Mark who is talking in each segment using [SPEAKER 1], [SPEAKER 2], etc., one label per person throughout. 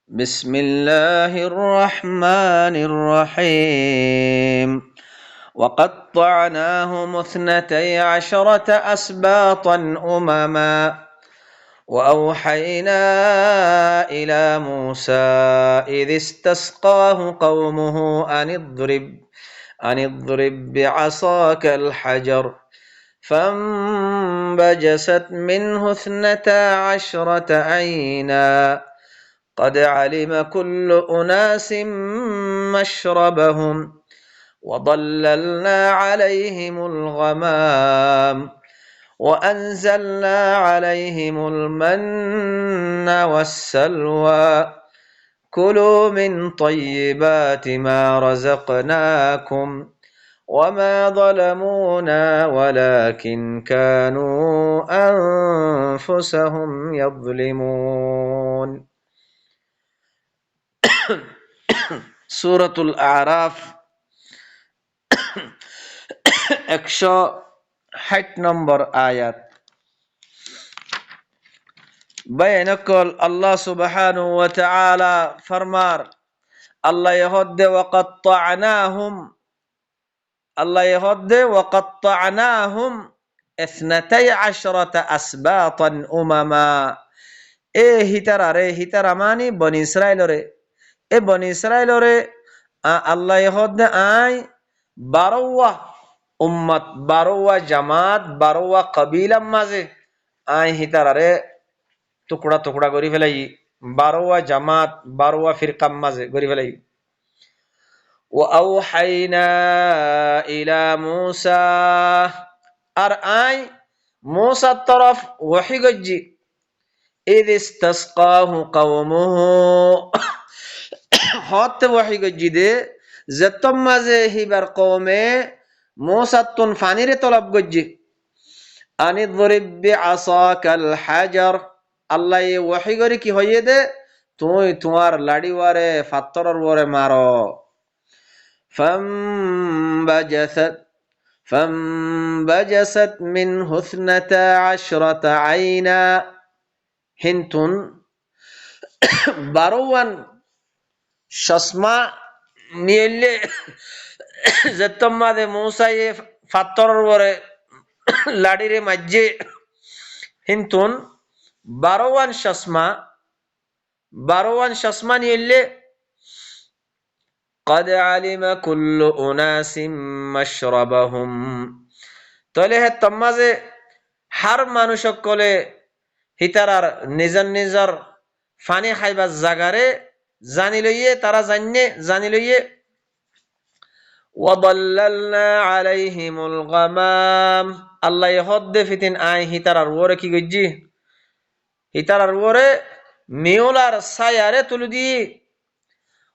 [SPEAKER 1] بسم الله الرحمن الرحيم وقطعناهم اثنتي عشرة أسباطا أمما وأوحينا إلى موسى إذ استسقاه قومه أن اضرب بعصاك الحجر فانبجست منه 12 عينا قد علم كل أناس مشربهم وظللنا عليهم الغمام وأنزلنا عليهم المن والسلوى كلوا من طيبات ما رزقناكم وما ظلمونا ولكن كانوا أنفسهم يظلمون সূরাতুল আরাফ 160 নম্বর আয়াত। বয়ানকল আল্লাহ সুবহানাহু ওয়া তাআলা ফরমার আল্লাহ ইহদ্দে ওয়াকাত্তা'নাহুম 12 আসবাতান উমামা। হিতারা মানি বনি ইসরাইলরে বনি ইসরাইলরে আল্লাহ ইহদ্দে আই 12 উম্মত 12 জামাত 12 কবিলার মাঝে আই হিতারারে টুকরা টুকরা করি ফেলাই 12 জামাত 12 ফিরকার মাঝে করি ফেলাই। وأوحينا إلى موسى আর আই মুসার তরফ ওহী গজ্জি إذ استسقاه قومه হতে ওহী গজ্জি দে যেতম মাঝে হিবার কওমে মুসাতুন ফানিরে তলব গজ্জি আনিদরিব বিআসাকাল হাজার আল্লাহ ওহী করি কি হইয়ে দে তুই তোমার লাড়িওয়ারে পাথরের ওরে মারো। فانبجست منه 12 عينا হিন্তুন 12 চশমা নিয়ে যেতম্মাদে মুসায়ে পাথরের ওরে লাড়িরে মাঝে হিন্তুন 12 চশমা নিয়ে قد علم كل أناس مشربهم তাহলে হে তম্মাজে হার মানুষ সকলে হিতারার নিজর নিজর ফানি খাইবার জাগারে জানি লইয়ে তারা জানি লইয়ে وظللنا عليهم الغمام আল্লাহ ইহদ্দে ফিতিন আই হিতারার ওরে কি গজ্জি হিতারার ওরে মিউলার ছায়ারে তুলি দি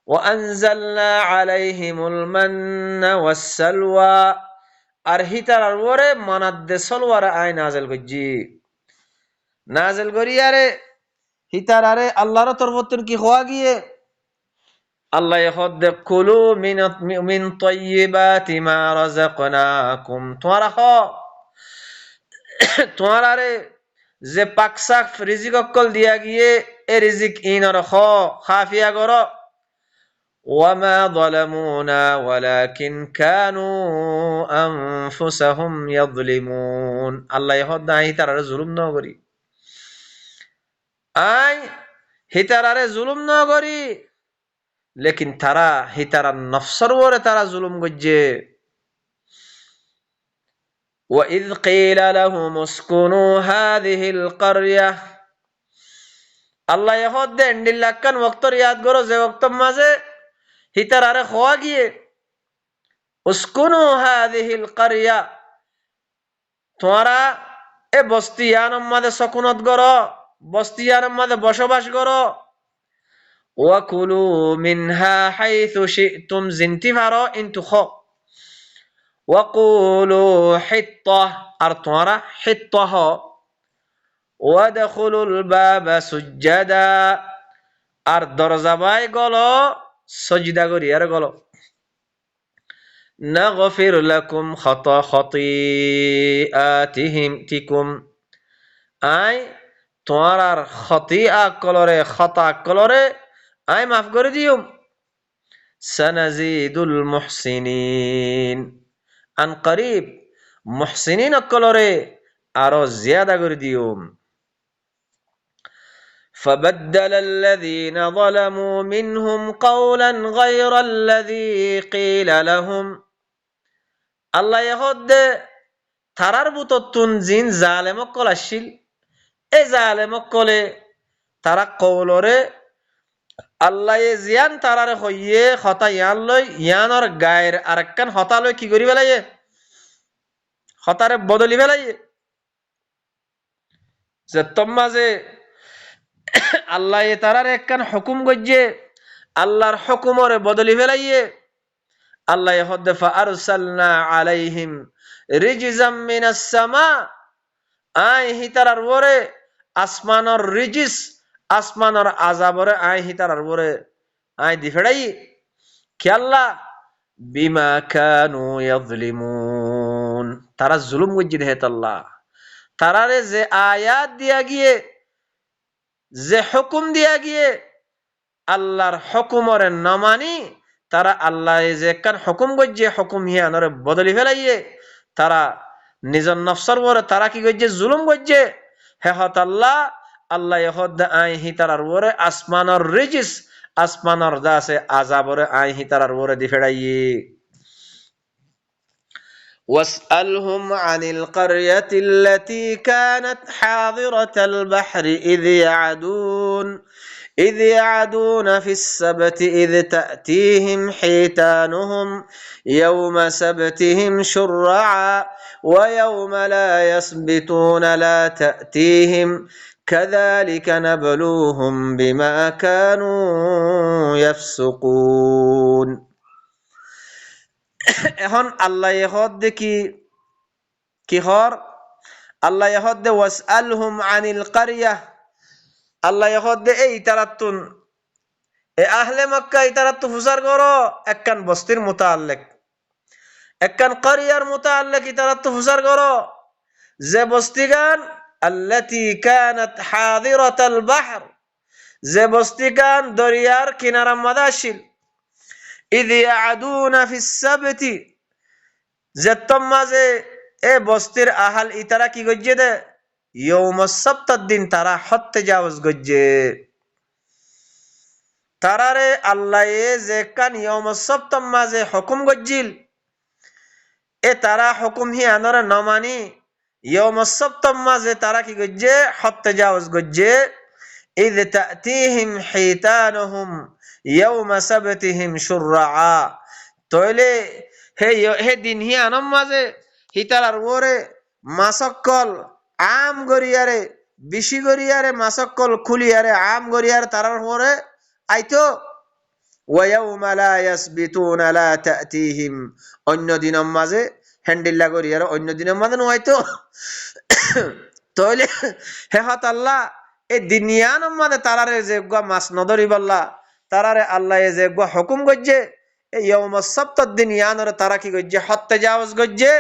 [SPEAKER 1] وأنزلنا عليهم المن والسلوى আর হিতারার ওরে মানাদ্দে সলওয়ার আই নাজেল গজ্জি নাজেল করিয়ারে হিতারারে আল্লাহর তরফতন কি হওয়া গিয়ে আল্লাহ ইহদ্দে কুলু মিন তাইয়্যিবাতি মা রাযাকনাকুম তোমারারে যে পাকসাক রিজিক অকল দিয়া গিয়ে এ রিজিক ইনর খাফিয়া করো وما ظلمونا ولكن كانوا أنفسهم يظلمون الله يهد আই হিতারারে জুলুম ন করি আই হিতারারে জুলুম ন করি লেকিন তারা হিতারার নফসর ওরে তারা জুলুম গজ্জে। وإذ قيل لهم اسكنوا هذه القرية الله يهد এন্ডিল্লাকান ওয়াক্তর ইয়াদ করো যে ওয়াক্ত মাঝে হিতারারে খোয়া গিয়ে উসকুনু হাযিহিল কারিয়া তোমরা এ বস্তিয়ানের মধ্যে সুকুনত করো বস্তিয়ানের মধ্যে বসবাস করো ওয়াকুলু মিনহা হাইথু শি'তুম জিনতি পারো ইনতু খো ওয়াকুলু হিত্তাহ আর তোমরা হিত্তাহ ওয়াদখুলুল বাবা সুজ্জাদা আর দরজা বাই গলো সজদা করি আর গলো নাগফির লাকুম খাতাআতিহিম আই তোমার খতিয়া কলরে আয় মাফ করে দিও। সানাজিদুল মুহসিনিন, আন করিব মুহসিনিন অকলরে আরো জিয়াদা করে দিও। فبدل الذين ظلموا منهم قولا غير الذي قيل لهم আল্লাহ ইহদে তারার বুততুন জিন জালেমক কল আসিল, এই জালেমক কলে তারা কৌলরে আল্লাহ জিয়ান তারারে হইয়ে হতা ইয়ান লই ইয়ানর গায়ের আরেকখান হতা লই কি করি বেলাইয়ে, হতারে বদলি বেলাইয়ে। যে তোমা যে আল্লাহ তারার একখান হুকুম গজ্জে আল্লাহর হুকুমরে বদলি ফেলাইয়ে। আল্লাহ হদ্দে ফাআরসালনা আলাইহিম রিজজাম মিনাস সামা, আই হিতারার ওরে আসমানর রিজিস, আসমানর আযাবরে আই হিতারার ওরে আই দি ফেড়াই। খেয়াল্লা বিমা কানু ইয়াযলিমুন, তারা জুলুম গজ্জি দেহে আল্লাহ তারারে যে আয়াত দিয়া গিয়ে, যে হুকুম দিয়া গিয়ে আল্লাহর হুকুমরে না মানি, তারা আল্লাহ যে কান হুকুম গজ্জে হুকুম হিয়ানরে বদলি ফেলাইয়ে তারা নিজের নফসর ওরে তারা কি গজ্জে জুলুম গজ্জে। হেহত আল্লাহ আল্লাহ ইহদ আই হি তারার ওরে আসমানর রিজিস, আসমানর যা আছে আযাবরে আই হি তারার ওরে দি ফেড়াইয়ে। واسألهم عن القرية التي كانت حاضرة البحر إذ يعدون في السبت إذ تأتيهم حيتانهم يوم سبتهم شرعا ويوم لا يسبتون لا تأتيهم كذلك نبلوهم بما كانوا يفسقون। এখন আল্লাহ ইহদ দেখি কি হর, আল্লাহ ইহদ দে ওয়াসআলহুম আনিল কারিয়া, আল্লাহ ইহদ দে এই তারাতুন এ আহলে মক্কা এই তারাতু ফুসার করো একখান বস্তির মুতাআল্লিক, একখান কারিয়ার মুতাআল্লিক এই তারাতু ফুসার করো যে বস্তিগান আল্লাতী কানাত হাদিরাতাল বাহর, যে বস্তিগান দরিয়ার কিনারা মাদাশিল। ইয ইয়াদুনা ফিস সাবতি, যে তোমাজে এ বস্তির আহাল ইতারা কি গজ্জে দে ইয়াউমাস সাবতার দিন তারা হদ তাজাউজ গজ্জে। তারারে আল্লাহ যে কান ইয়াউমাস সাবতার মাঝে হুকুম গজ্জিল, এ তারা হুকুম হি আনরে না মানি ইয়াউমাস সাবতার মাঝে তারা কি গজ্জে হদ তাজাউজ গজ্জে। ইয তাতিহিম হিতানুহুম ইয়াউমা সাবতিহিম শুরআ, তইলে হে দিন হি আনম মাঝে হিতারার ওরে মাসকল আম গরিয়ারে বেশি গরিয়ারে মাসকল খুলিয়ারে আম গরিয়ারে তারার ওরে আইতো। ওয়ায়াউমা লা ইয়াসবিতুনা লা তাতিহিম, অন্য দিনের মাঝে হ্যান্ডিল্লা গরিয়ারে অন্য দিনের মাঝে নয়তো। তইলে হেহত আল্লাহ এই দুনিয়ার মাঝে তারারে যে মাছ নদরি বললা তারারে আল্লাহ যে হুকুম গজ্জে এই ইয়াউমাস সাবতার দিন ইয়ানরে তারা কি গজ্জে হদ তাজাউজ গজ্জে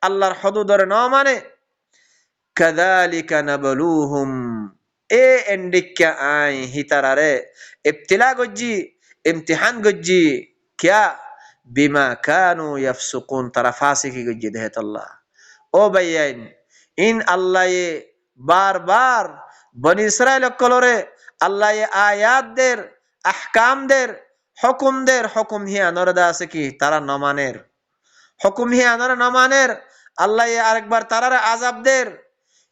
[SPEAKER 1] আল্লাহর হদুদরে না মানে। কাযালিকা নাবলুহুম, এ এন্ডিকা আই হিতারারে ইবতিলা গজ্জি ইমতিহান গজ্জি কিয়া বিমা কানু ইয়াফসুকুন, তারা ফাসিকি গজ্জি দেহেত আল্লাহ। ও ভাইয়াইন, ইন আল্লাহ বারবার বনি ইসরাইল কলরে আল্লাহ আয়াত দের আহকাম দের হুকুম দের হুকুম হিয়া নরদা আছে কি তারা নমানের, হুকুম হিয়া নর নমানের আল্লাহ আরেকবার তারারে আযাব দের।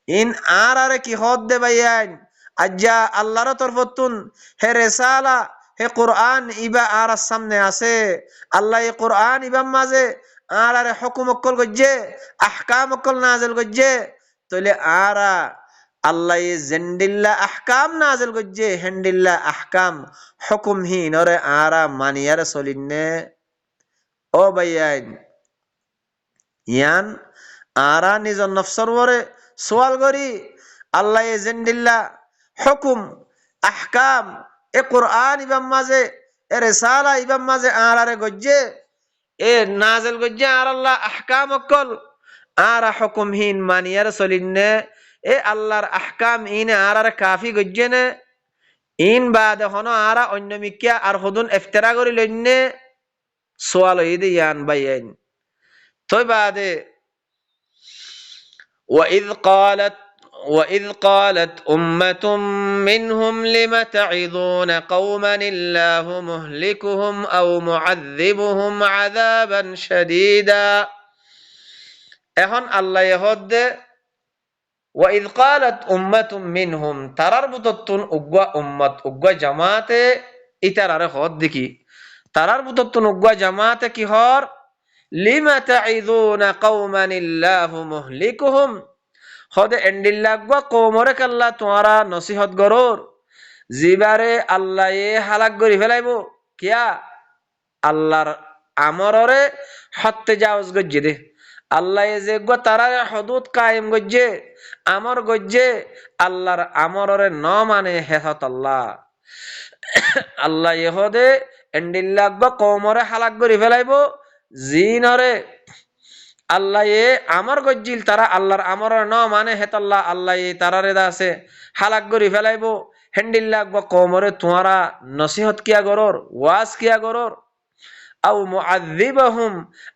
[SPEAKER 1] ইন আর আরে কি হদ দে ভাইয়াইন, আজ্জা আল্লাহর তরফতুন হে রিসালা হে কুরআন ইবা আর সামনে আছে। আল্লাহ এই কুরআন ইবা মাঝে আর আরে হুকুম অকল গজ্জে আহকাম অকল নাজিল গজ্জে। তইলে আরা আল্লাহ জেন্ডিল্লা আহকাম নাজিল গজ্জে হেন্ডিল্লা আহকাম হুকুম হি নরে আরা মানিয়ার চলিনে। ও ভাইয়াইন, ইয়ান আরা নিজর নফসর ওরে সওয়াল করি আল্লাহ জেন্ডিল্লা হুকুম আহকাম এ কুরআন ইবাম মাঝে এ রিসালা ইবাম মাঝে আরারে গজ্জে এ নাজিল গজ্জে আর আল্লাহ আহকাম অকল আরা হুকুম হিন মানিয়ার চলিনে। এ আল্লাহর আহকাম ইনে আরারে কাফি গজ্জে নে, ইন বাদে হনো আরা অন্য মিকিয়া আর হদুন ইফতারা করি লইনে সোয়াল হইদে ইয়ান বাইয়ান তোই বাদে وإذ قالت وإذ قالت أمة منهم لم تعظون قوما الله مهلكهم أو معذبهم عذابا شديدا এখন আল্লাহ ইহদে وإذ قالت أمة منهم তারার বুততুন উগ্গা উম্মত উগ্গা জামাতে ইতারারে হদ দেখি তারার বুততুন উগ্গা জামাতে কি হর লিমা তাইযুনা কওমান ইল্লাহু মুহলিকুহুম হদে এন্ডিল্লাগবা কওমরে কাল্লা তোয়ারা নসিহত গরর জিবারে আল্লাহ এ হালাক করি ফেলাইবো কিয়া আল্লাহর আমররে হত্যে যাওজ গজ্জে দে আল্লাহ এ যে গো তারারে হদুদ কায়েম গজ্জে আমর গজ্জে আল্লাহর আমররে ন মানে হেহত আল্লাহ আল্লাহ ইহদে এন্ডিল্লাগবা কওমরে হালাক করি ফেলাইবো জিনরে আল্লাহ এ আমর গজ্জিল তারা আল্লাহর আমর ন মানে হেতাল্লাহ আল্লাহ এ তারারে দাসে হালাক করি ফেলাইবো হেন্ডিল্লাহ বা কমরে তোমারা নসিহত কিয়া গরর ওয়াজ কিয়া গরর আও মুআযিবাহুম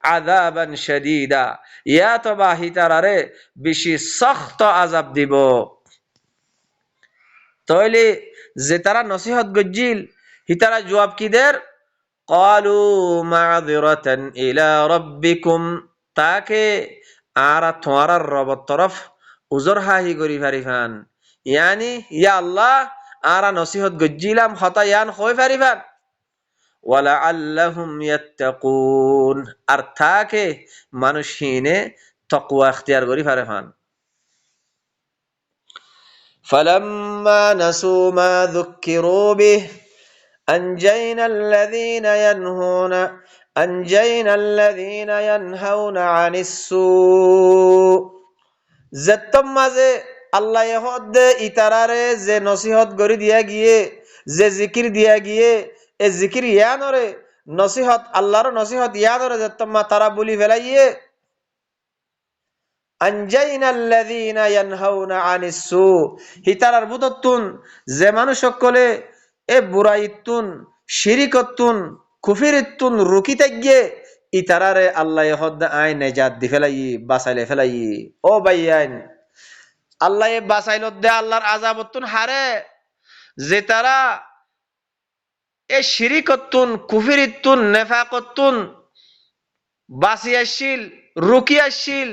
[SPEAKER 1] আযাবান শাদীদা ইয়া তবাহি তারারে বেশি সখত আযাব দিব তাইলে যে তারা নসিহত গজ্জিল হিতারা জবাব কিদের ক্বালু মাযিরাতান ইলা রাব্বিকুম তাকে আরা তোমার রব তরফ উজর হাহি করি ফারিফান ইয়ানি ইয়া আল্লাহ আরা নসিহত গজ্জিলাম হতা ইয়ান হই ফারিফান ওয়ালাআল্লাহুম ইয়াত্তাকুন আর তাকে মানুষ হিনে তাকওয়া ইখতিয়ার করি ফারিফান ফালাম্মা নাসু মা যুক্কিরু বিহ أنجينا الذين ينهون عن السوء যেতম মাঝে আল্লাহ ইহদ ইতারারে যে নসিহত গরি দিয়া গিয়ে যে জিকির দিয়া গিয়ে এ জিকির ইয়ানরে নসিহত আল্লাহর নসিহত ইয়ানরে যেতম মা তারা বলি ফেলাইয়ে আনজাইনা আল্লাযীনা ইয়ানহাউনা আনিস সু হিতারার বুততুন যে মানুষ সকলে এ বুরাইতুন শিরিকতুন কুফরিতুন রুকিতে গিয়ে ইতারারে আল্লাহ ইহদ আই নেজাত দি ফেলাই বাঁচাইলে ফেলাই ও ভাইয়ান আল্লাহ এ বাঁচাইল দে আল্লাহর আযাবতুন হারে যে তারা এ শিরিকতুন কুফরিতুন নেফাকতুন বাসিয়াশীল রুকিয়াশীল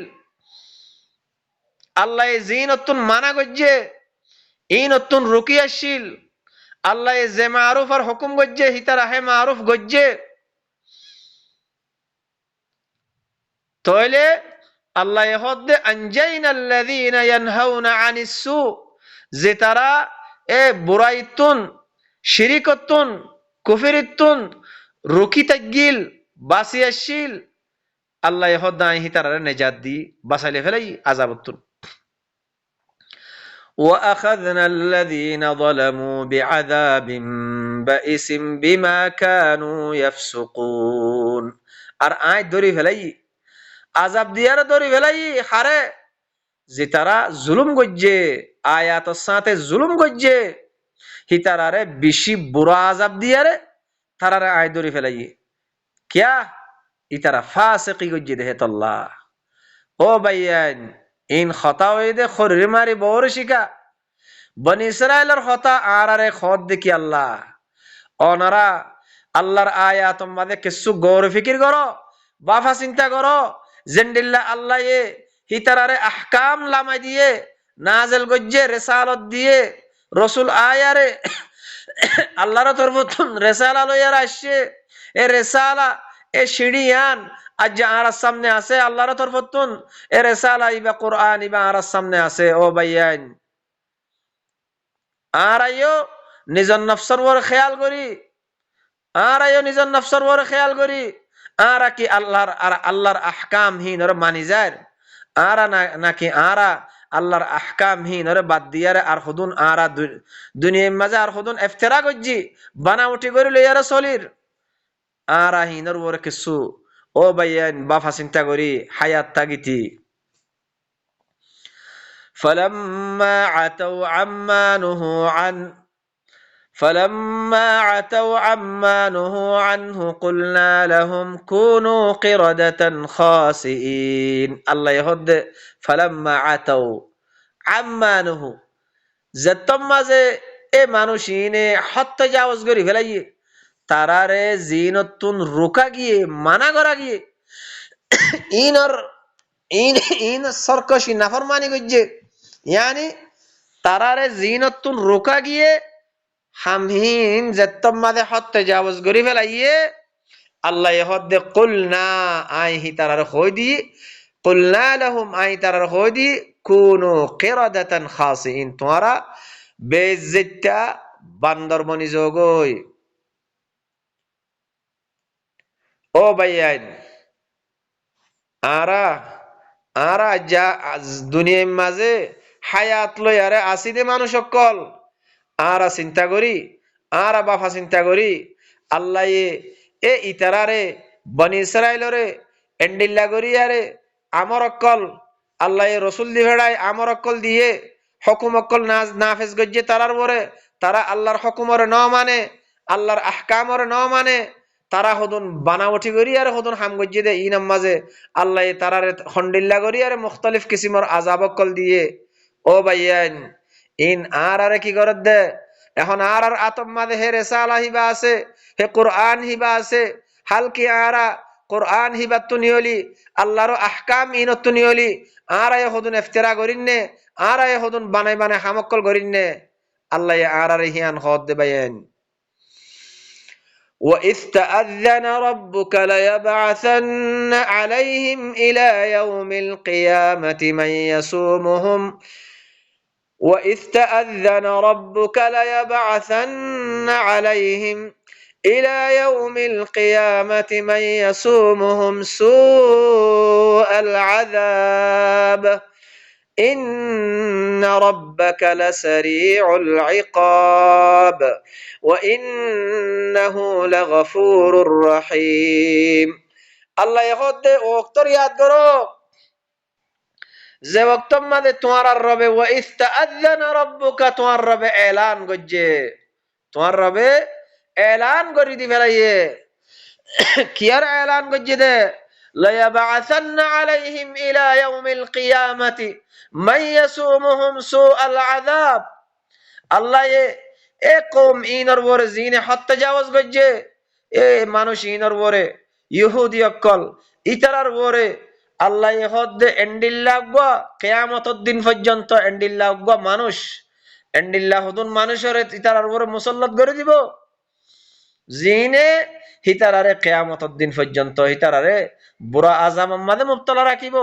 [SPEAKER 1] আল্লাহ এ জিনতুন মানা গজ্জে ইনতুন রুকিয়াশীল আল্লাহ যে মারুফ আর হুকুম গজ্জে হিতারা হে মারুফ গজ্জে তাইলে আল্লাহ ইহদে আনজাইনাল্লাযীনা ইয়ানহাউনা আনিস সু যে তারা এ বুরাইতুন শিরিকতুন কুফরিতুন রুকিতাগিল বাসিয়াশীল আল্লাহ ইহদে হিতারা নেজাত দি বাঁচাইলে ফেলাই আযাবতুন وأخذنا الذين ظلموا بعذاب بئس بما كانوا يفسقون আর আয় দরি ফেলাই আযাব দিয়ার দরি ফেলাই হারে যে তারা জুলুম গজ্জে আয়াতের সাথে জুলুম গজ্জে হিতারারে বেশি বুড়া আযাব দিয়ারে তারারে আয় দরি ফেলাই কিয়া ইতারা ফাসিকি গজ্জে দেহে আল্লাহ ও ভাইয়ান ইন খতা হইদে খরির মারি বউর শিকা বনি ইসরাইলের খতা আরারে খদ দেখি আল্লাহ অনারা আল্লাহর আয়াত মাঝে কিছু গৌর ফিকির করো বাফা চিন্তা করো জেন্ডিল্লা আল্লাহ এ হিতারারে আহকাম লামাই দিয়ে নাজেল গজ্জে রেসালত দিয়ে রসুল আয়ারে আল্লাহর তরফতুন রেসালা লইয়ার আসছে এ রেসালা এ সিঁড়িয়ান আজ আর সামনে আছে আল্লাহর তরফতুন এ রেসালা ইবা কুরআন ইবা আর সামনে আছে ও ভাইয়ান আর আইও নিজের নফসর ওর খেয়াল করি আর আইও নিজের নফসর ওর খেয়াল করি আর কি আল্লাহর আহকাম হীন ওর মানি যায় আর নাকি আরা আল্লাহর আহকাম হীন ওর বাদ দিয়ারে আর হুদুন আরা দুনিয়ার মাঝে আর হুদুন ইফতিরা গজ্জি বানা উঠি করে লইয়ার চলির আর হিনর ওর কিছু ও ভাইয়ান বাফা চিন্তা করি হায়াত তাগিতি فلما عتوا عما نهوا عنه فلما عتوا عما نهوا عنه قلنا لهم كونوا قردة خاسئين الله يهد فلما عتوا عما نهوا যেতম মাঝে এ মানুষিনে হত্যাজাওয়াজ করি ফেলাই তারারে জিনতুন রোকা গিয়ে মানা করা গিয়ে ইনর ইন ইন সরকশি নাফরমানি গজ্জে ইয়ানি তারারে জিনতুন রোকা গিয়ে হামহিন যেতম মাঝে হত্যাজাওয়াজ করি ফেলাইয়ে আল্লাহ হদ্দে কুলনা আই হি তারার হইদি কুলনা লাহুম আই তারার হইদি কুনু কিরাদাতান খাসিন তোমরা বেজ্জতা বান্দরবনি যোগই ও ভাইয়ান আরা আরা যা দুনিয়ার মাঝে হায়াত লই আরে আসিদে মানুষ সকল আরা চিন্তা করি আরা বাফা চিন্তা করি আল্লাহ এ ইতারারে বনি ইসরাইলরে এন্ডিল্লা করি আরে আমর অকল আল্লাহ রসুল দি ভেড়ায় আমর অকল দিয়ে হকুম অকল নাফেজ গজ্জে তারার পরে তারা আল্লাহর হকুমরে ন মানে আল্লাহর আহকামরে ন মানে তারা হদুন বানাওটি করি আর হদুন হাম গজ্জে দে ইনাম মাঝে আল্লাহ তারারে খন্ডিল্লা করি আর মুখতালিফ কিসিমর আজাব অকল দিয়ে ও ভাইয়ান ইন আর আরে কি করে দে এখন আর আতম মাঝে হে রেসালা হিবা আছে হে কোরআন হিবা আছে হালকি আরা কোরআন হিবাত নিয়লি আল্লাহর আহকাম ইনত নিয়লি আর আয় হদুন ইফতিরা করিননে আর আয় হদুন বানাই বানাই হামক্কল করিননে আল্লাহ আর আরে হিয়ান হদ দে বাইন وَإِذْ تَأَذَّنَ رَبُّكَ لَيَبْعَثَنَّ عَلَيْهِمْ إِلَى يَوْمِ الْقِيَامَةِ مَنْ يَسُومُهُمْ وَإِذْ تَأَذَّنَ رَبُّكَ لَيَبْعَثَنَّ عَلَيْهِمْ إلى يوم القيامة من يسومهم سوء العذاب إن ربك لسريع العقاب وإنه لغفور رحيم الله يخد وقتر ياد کرو যে ওয়াক্ত মাঝে তোমার রবে ওয়াইস তাআযানা রাব্বুকা তোমার রবে এলান গজ্জে তোমার রবে এলান করি দি ফেলাইয়ে কি আর এলান গজ্জে দে লায়াবআসান্না আলাইহিম ইলা ইয়াউমিল কিয়ামাতি মান ইয়াসুমুহুম সুআল আযাব আল্লাহ এ কওম ইনর ওরে জিনে হত্যাজাওয়াজ গজ্জে এ মানুষ ইনর ওরে ইহুদি অকল ইতারার ওরে আল্লাহ হদ্দে এন্ডিল্লাহ কিয়ামতের দিন পর্যন্ত এন্ডিল্লাহ মানুষ এন্ডিল্লাহ হদুন মানুষের ইতারার ওরে মুসল্লাত করে দিব জিনে হিতারারে কিয়ামতের দিন পর্যন্ত হিতারারে বুরা আযাব মাঝে মুবতলা রাখিব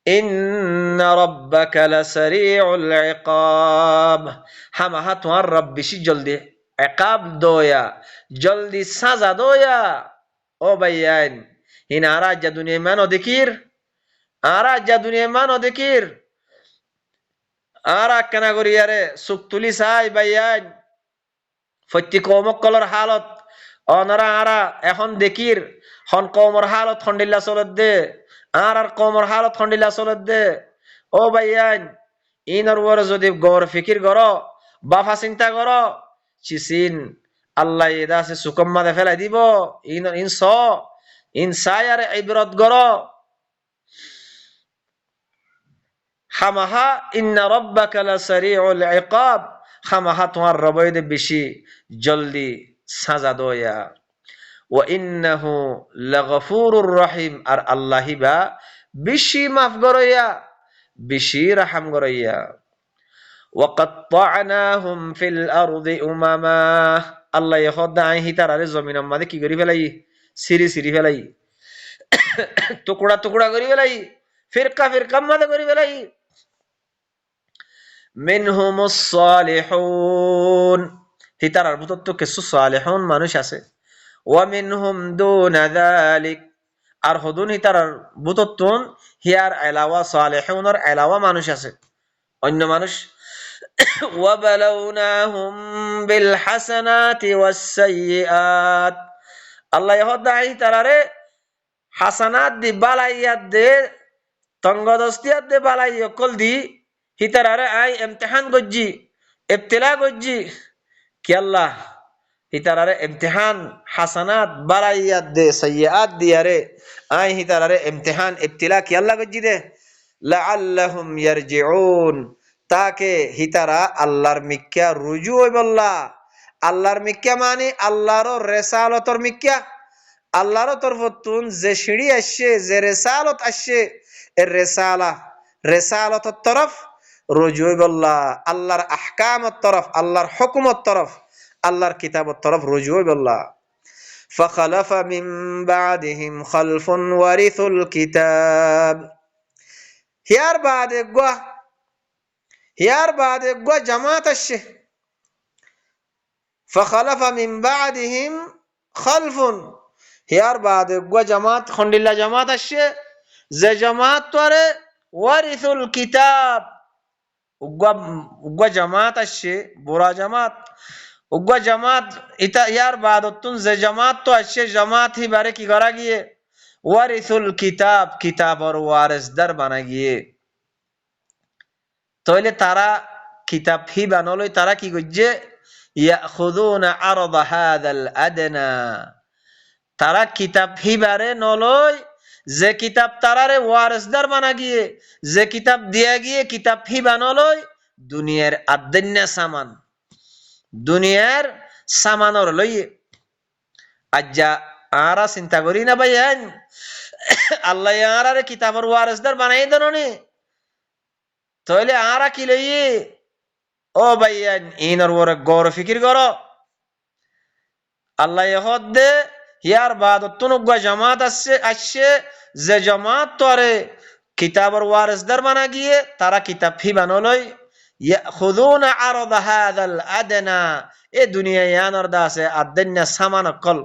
[SPEAKER 1] ইন্না রাব্বাকা লাসারিউল ইকাব হামাহা তোমার রব বেশি জলদি ইকাব দয়া জলদি সাজা দয়া ও ভাইয়ান হিন আরা যা দুনিয়া মানো দেখির আরা যা দুনিয়া মানো দেখির আরা কেনা করি আরে সুখ তুলি চাই ভাইয়ান ফত্যি কৌমকলর হালত অনারা আরা এখন দেখির হন কৌমর হালত খন্ডিল্লা চলত দে আর কৌমর হালত খন্ডিল্লা চলত দে ও ভাইয়ান ইনর ওরে যদি গৌর ফিকির কর বাফা চিন্তা কর চিচিন আল্লাহ এদা আছে সুকম্মা দে ফেলাই দিব ইন সাই আর ইবরত কর হামাহা ইন্না রাব্বাকা লাসারিউল ইকাব হামাহা তোমার রবইদে বেশি জলদি সাজা দয়া ওয়া ইন্নাহু লাগফুরুর রহিম আর আল্লাহি বা বেশি মাফ করইয়া বেশি রহম করইয়া ওয়া কাত্তানাহুম ফিল আরদি উমামা আল্লাহ খোদাই হিতারারে জমিনের মধ্যে কি করি ফেলাই সিরি সিরি ফেলাই টুকরা টুকরা করি ফেলাই ফিরকা ফিরকা মধ্যে করি ফেলাই মিনহুমুস সালিহুন হিতারার ভিতর তো কিছু সালিহুন মানুষ আছে ওয়া মিনহুম দুনা যালিক আর হুদুন হিতারার ভিতর তো হিয়ার আলাওয়া সালিহুনের আলাওয়া মানুষ আছে অন্য মানুষ ওয়া বালাউনাহুম বিল হাসানাতি ওয়াস সাইয়্যাত আল্লাহ হদাই তারারে হাসানাত দি বালাইয়াত দে তঙ্গদস্তিয়াত দে বালাই অকল দি হিতারারে আই ইমতিহান গজ্জি ইবতিলা গজ্জি কি আল্লাহ হিতারারে ইমতিহান হাসানাত বারাইয়াত দে সাইয়াত দিয়ারে আই হিতারারে ইমতিহান ইবতিলা কি আল্লাহ গজ্জি দে লাআল্লাহুম ইয়ারজিউন তাকে হিতারা আল্লাহর মিক্কা রুজু হইবল্লা আল্লাহর মিক্কা মানে আল্লাহর রেসালতর মিক্কা আল্লাহর তরফতুন যে সিঁড়ি আসছে যে রেসালত আসছে এর রেসালতর তরফ রুজু হইবল্লা আল্লাহর আহকামত তরফ আল্লাহর হুকুমত তরফ আল্লাহর কিতাবত তরফ রুজু হইবল্লা فخلف من بعدهم خلف ورثوا الكتاب হিয়ার বাদে গুয়া জামাত আসছে فخلف من بعدهم خلف হিয়ার বাদে গুয়া জামাত খন্ডিল্লা জামাত আসছে যে জামাত তোরে ওয়ারিসুল কিতাব উগ্গা জামাত আসছে বুড়া জামাত উগ্গা জামাত ইতা ইয়ার বাদতুন যে জামাত তো আসছে জামাত হি বারে কি করা গিয়ে ওয়ারিসুল কিতাব কিতাবর ওয়ারিসদার বানা গিয়ে তাহলে তারা কিতাব হি বানলই তারা কি করছে ইয়াখুযুনা আরদা হাযাল আদনা তারা কিতাব হি বারে নলই যে কিতাব তারারে ওয়ারিসদার বানা গিয়ে যে কিতাব দিয়া গিয়ে কিতাব হি বানলই দুনিয়ার আদন্যা সামান দুনিয়ার সামানর লইয়ে আজ্জা আরা চিন্তা করি না ভাইয়ান আল্লাহ আরারে কিতাবর ওয়ারিসদার বানাই দেননি তাহলে আরা কি লইয়ে ও ভাইয়ান ইনর ওরে গৌর ফিকির করো আল্লাহ হদ্দে হিয়ার বাদতুন উগ্গা জামাত আসছে যে জামাত তোরে কিতাবর ওয়ারিসদার বানা গিয়ে তারা কিতাব হি বানলই ইয়াখুযুনা আরদা হাযাল আদনা এ দুনিয়া ইয়ানর দাসে আদন্যা সামান কল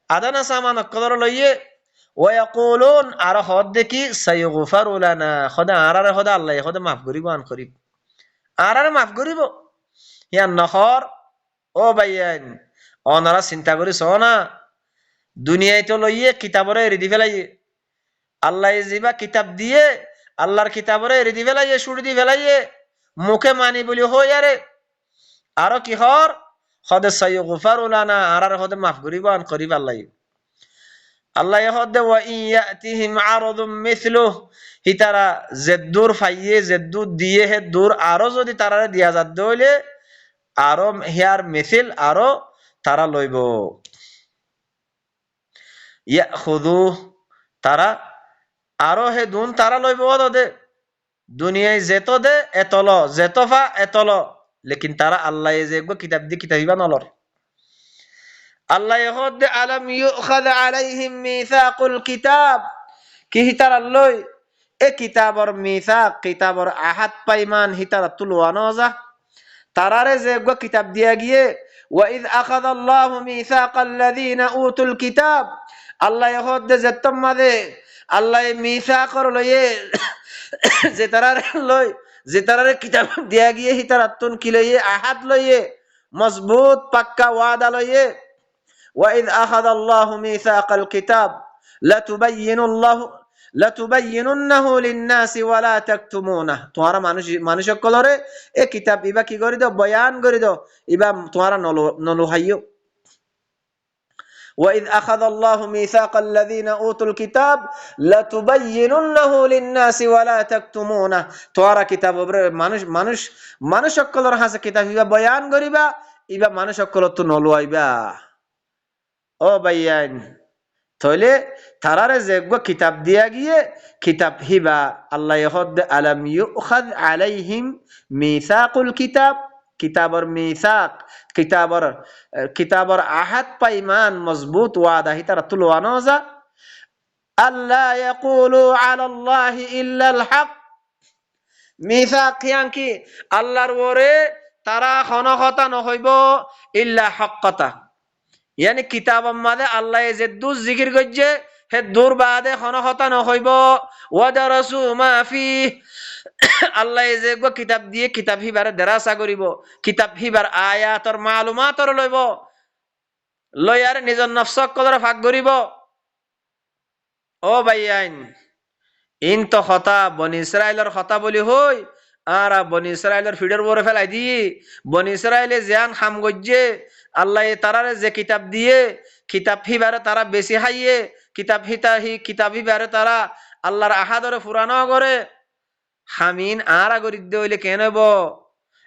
[SPEAKER 1] আদানা সামান কদর লইয়ে ওয়ায়াকুলুন আর হদ দেখি সাইগফারু লানা খোদা আরারে খোদা আল্লাহ খোদা মাফ করিব আন করিব আরারে মাফ করিব ইয়া নহর ও ভাইয়ান অনারা চিন্তা করিস না দুনিয়ায় তো লইয়ে কিতাবরে রেডি ফেলাইয়ে আল্লাহ জিবা কিতাব দিয়ে আল্লাহর কিতাবরে রেডি ফেলাইয়ে সুড়ি দি ফেলাইয়ে মুখে মানি বলি হই আরে আরো কি হর খদে সাইগফারু লানা আরারে খোদা মাফ করিব আন করিব আল্লাহ আল্লাহ হদে ওয়া ইয়াতিহিম আরাদুম মিছলুহ হিতারা জেদ্দুর ফাইয়ে জেদ্দুর দিয়ে হে দূর আরো যদি তারারে দিয়া যাত দইলে আরো হিয়ার মিছিল আরো তারা লইব ইয়াখুযু তারা আরো হে দুন তারা লইব দে দুনিয়ায় যেত দে এতল যেতফা এতল লেকিন তারা আল্লাহ যে কিতাব দি কিতাবিবা নলর আল্লাহ হদ আলাম ইউখায আলাইহিম মিসাকুল কিতাব কি হিতার লই এ কিতাবর মিসাক কিতাবর আহাদ পাইমান হিতার তুলওয়ানো যা তারারে যে কিতাব দিয়া গিয়ে ওয়াইদ আখাযাল্লাহু মিসাকাল্লাযীনা উতুল কিতাব আল্লাহ হদ যে তোমাদে আল্লাহ মিসাকর লয়ে যে তারারে লই যে তারারে কিতাব দিয়া গিয়ে হিতার তুন কি লইয়ে আহাদ লইয়ে মজবুত পাক্কা ওয়াদা লইয়ে وإذ أخذ الله ميثاق الكتاب لتبيننه للناس ولا تكتمونه তোমারা মানুষ কলরে এ কিতাব ইবা কি করি দাও বয়ান করি দাও ইবা তোমারা নলুহাইও وإذ أخذ الله ميثاق الذين أوتوا الكتاب لتبيننه للناس ولا تكتمونه তোমারা কিতাব মানুষ কলর হাসে কিতাব ইবা বয়ান করিবা ইবা মানুষ কলর তো নলুয়াইবা ও ভাইয়ান তাহলে তারারে যে কিতাব দিয়া গিয়ে কিতাব হিবা আল্লাহ হদ আলাম ইউখায আলাইহিম মিসাকুল কিতাব কিতাবর মিসাক কিতাবর আহাদ পাইমান মজবুত ওয়াদা হিতারা তুলওয়ানো যা আল্লাহ ইয়াকুলু আলাল্লাহি ইল্লাল হক মিসাক ইয়ানকি আল্লাহর ওরে তারা কোনো কথা নহইব ইল্লা হক কথা यानी किताब मादे अल्लाह जे दू जिकिर गज्जे हे दूर बादे खनो होता न होइबो वदरसु मा फी अल्लाह जे गो किताब दिए किताब ही बारे दरासा करिबो किताब ही बार आयात और मालूमात और लइबो लयार निजर नफ्सक कदर फाक करिबो ओ भाईयाइन इन तो खता बनी इस्राइलर खता बोली होय আরা বনি ইসরায়েলের ফিডের বরে ফেলাই দিয়ে বনি ইসরায়েলে জিয়ান খাম গজ্জে আল্লাহ তারারে যে কিতাব দিয়ে কিতাব হিবারে তারা বেশি হাইয়ে কিতাব হিবারে তারা আল্লাহর আহাদরে ফুরানো করে হামিন আর আগরিদ্দে হইলে কেন হইব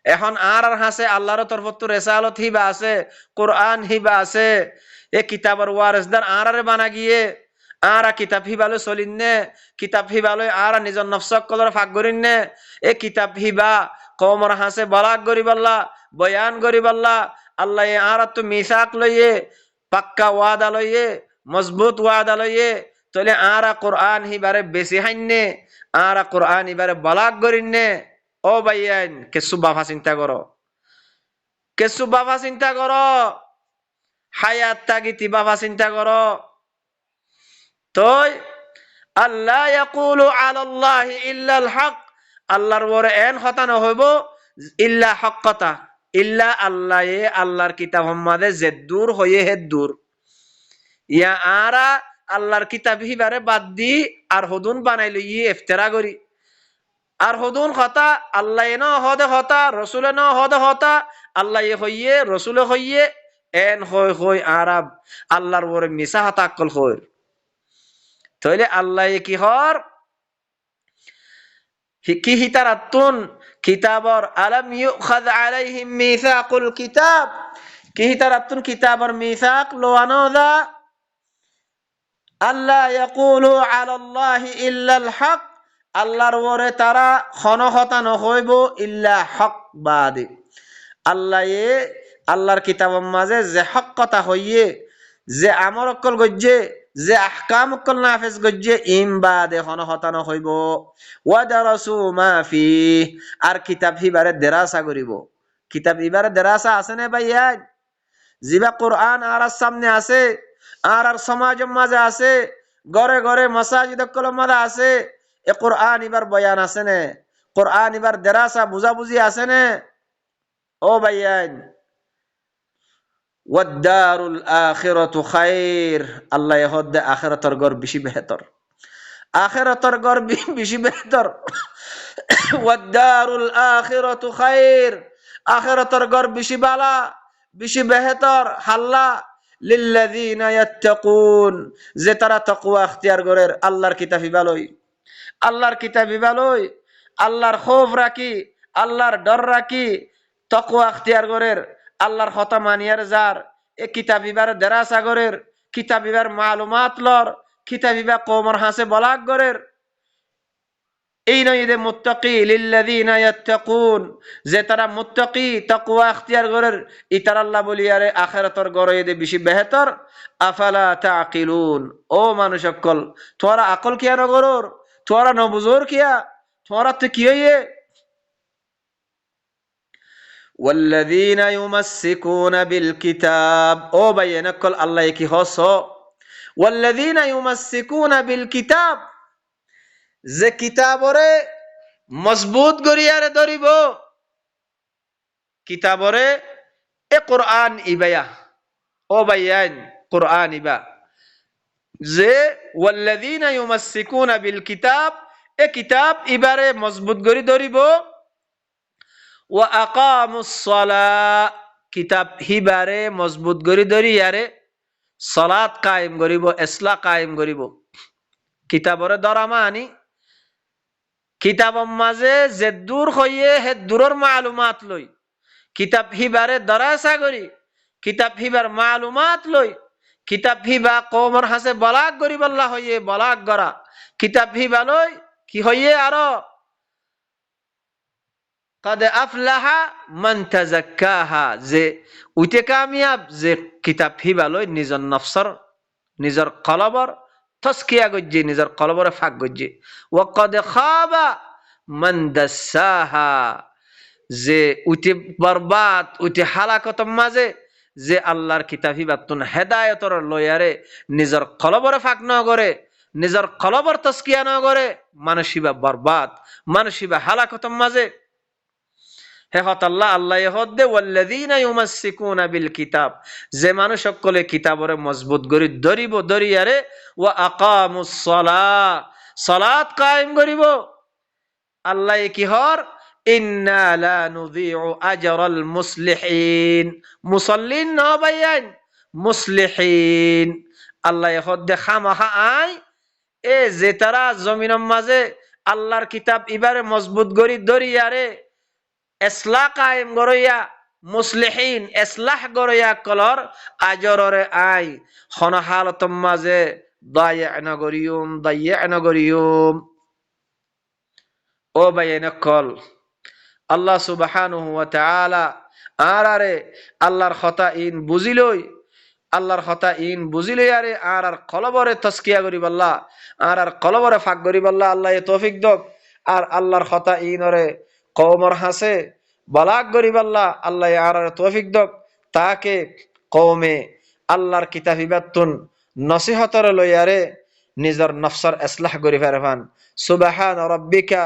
[SPEAKER 1] এখন আর হাসে আল্লাহর তরফত রেসালত হিবা আছে কোরআন হিবা আছে এ কিতাবর ওয়ারেসদার আরে বানা গিয়ে আরা কিতাব হিবালো চলিননে কিতাব হিবালো আর নিজর নফসক কলর ফাঁক করিননে এ কিতাব হিবা কমর হাসে বলাক গরিবাল্লা বয়ান গরিবাল্লা আল্লাহ আর তো মিসাক লইয়ে পাক্কা ওয়াদা লইয়ে মজবুত ওয়াদা লইয়ে তাহলে আরা কোরআন হিবারে বেশি হাইনে আরা কোরআন হিবারে বলাক গরিননে ও ভাইয়ান কেসু বাফা চিন্তা করো কেসু বাফা চিন্তা করো হায়াত তাগিতি বাফা চিন্তা করো তই আল্লাহ ইয়াকুলু আলাল্লাহি ইল্লাল হক আল্লাহর ওরে এন কথা ন হইব ইল্লা হক কথা ইল্লা আল্লাহ আল্লাহর কিতাব সম্মাদে যে দূর হয়ে হে দূর ইয়া আরা আল্লাহর কিতাব হিবারে বাদ দি আর হুদুন বানাই লই ইফতেরা করি আর হুদুন কথা আল্লাহ ন হদে হতা রসুলে ন হদে হতা আল্লাহ হইয়ে রসুলে হইয়ে এন হই হই আরাব আল্লাহর ওরে মিসা হাতা আকল হই তাইলে আল্লাহ কি হর কি হিতারাতুন কিতাবর আলাম ইউখায আলাইহিম মিসাকুল কিতাব কি হিতারাতুন কিতাবর মিসাক লোয়ানো দা আল্লাহ ইয়াকুলু আলাল্লাহি ইল্লাল হক আল্লাহর ওরে তারা খনহতা নহইব ইল্লা হক বাদে আল্লাহর কিতাবর মাঝে যে হক কথা হইয়ে যে আমর অকল গজ্জে যে আহকাম অকল নাফেজ গজ্জে ইম বাদে খনহতা নহইব ওয়া দারাসু মা ফি আর কিতাব হিবারে দেরাসা করিব কিতাব হিবারে দেরাসা আছে না ভাইয়া জিবা কোরআন আর সামনে আছে আর সমাজের মাঝে আছে ঘরে ঘরে মসজিদ অকল মাঝে আছে এ কোরআন ইবার বয়ান আছে না কোরআন ইবার দেরাসা বুঝাবুঝি আছে না ও ভাইয়ান ওয়াদ-দারুল আখিরাতু খায়র আল্লাহ ইহদ আখিরাতের ঘর বেশি বেহতর আখিরাতের ঘর বেশি বেহতর ওয়াদ-দারুল আখিরাতু খায়র আখিরাতের ঘর বেশি বালা বেশি বেহতর হাল্লা লিল্লাযিনা ইয়াত্তাকুন যে তারা তাকওয়া ইখতিয়ার করে আল্লাহর কিতাব হিবালই আল্লাহর কিতাব হিবালই আল্লাহর খৌফ রাখি আল্লাহর ডর রাখি তাকওয়া ইখতিয়ার করে আল্লাহর কথা মানিয়ার যার এ কিতাব হিবার দেরাসা করে কিতাব হিবার মালুমাত লর কিতাব হিবা কওমর হাসে বলাক করে এই নয় যে মুত্তাকি লিল্লাযিনা ইয়াত্তাকুন যে তারা মুত্তাকি তাকওয়া ইখতিয়ার করে ইতার আল্লাহ বলিয়ারে আখিরাতের গরে দে বেশি বেহতর আফালা তাকিলুন ও মানুষ সকল তোরা আকল কিয়া নগরর তোরা নবুজুর কিয়া তোরা তো কি হইয়ে والذين يمسكون بالكتاب او بينكل الله কি হসো والذين يمسكون بالكتاب যে কিতাবরে মজবুত গরিয়ারে ধরিব কিতাবরে এ কোরআন ইবায়া ও ভাইয়ান কোরআন ইবা যে ওয়াল্লাযীনা ইউমাসসিকুনা বিল কিতাব এ কিতাব ইবারে মজবুত গরি ধরিব ওয়া আকামুস সালাহ কিতাব হিবারে মজবুত গরি ধরিয়ারে সালাত কায়েম করিব ইসলাহ কায়েম করিব কিতাবরে ধরা মানি কিতাবর মাঝে যে দূর হইয়ে হে দূরের মালুমাত লই কিতাব হিবারে দরাসা করি কিতাব হিবার মালুমাত লই কিতাব হিবা কওমর হাসে বলাক গরিবাল্লাহ হইয়ে বলাক গরা কিতাব হিবা লই কি হইয়ে আরো قد أفلح من تزكاها যে উইতে কামিয়াব যে কিতাব হিবা লই নিজর নফসর নিজর কলবর তসকিয়া গজ্জে নিজর কলবরে ফাক গজ্জে ওয়াকাদ খাবা মান দাসাহা যে উইতে বরবাদ উইতে হালাকত মাঝে যে আল্লাহর কিতাব হিবাতুন হেদায়েতর লয়ারে নিজর কলবরে ফাক ন করে নিজর কলবর তসকিয়া ন করে মানসিবা বরবাদ মানসিবা হালাকত মাঝে হে হত আল্লাহ আল্লাহ হদ্দে ওয়াল্লাযীনা ইউমাসসিকুনা বিল কিতাব যে মানুষ সকলে কিতাবরে মজবুত করি ধরিব ধরিয়ারে ওয়া আকামুস সালাহ সালাত কায়েম করিব আল্লাহ কি হর ইন্না লা নুযিউ আজরাল মুসলিহিন, মুসল্লিন ন বাইয়ান মুসলিহিন। আল্লাহ হদ্দে খামাখা আই এ যে তারা জমিনের মাঝে আল্লাহর কিতাব ইবারে মজবুত গরি দরিয়ারে ইসলাহ কায়েম গরইয়া মুসলিহিন ইসলাহ গরইয়া কলর আজররে আই হন হালতম মাঝে দাইয়া নগরিয়ুম। ও বাইন কল আল্লাহ সুবহানাহু ওয়া তাআলা আরে আল্লাহর কথা ইন বুঝিলই, আল্লাহর কথা ইন বুঝিলই আরে আর কলবরে তাসকিয়া করিব আল্লাহ, আর কলবরে ফাক করিব আল্লাহ। আল্লাহ এ তৌফিক দক। আর আল্লাহর কথা ইনরে কওমর হাসে বালাগ করিব আল্লাহ। আল্লাহ আর তৌফিক দক তাকে কওমে আল্লাহর কিতাব ইবাতুন নসিহতর লইয়ারে নিজের নফসর ইসলাহ করি ফেরফান। সুবহান রাব্বিকা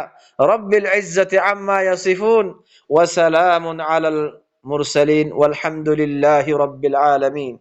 [SPEAKER 1] রব্বিল ইজ্জাতি আম্মা ইয়াসিফুন ওয়া সালামুন আলাল মুরসালিন ওয়ালহামদুলিল্লাহি রাব্বিল আলামিন।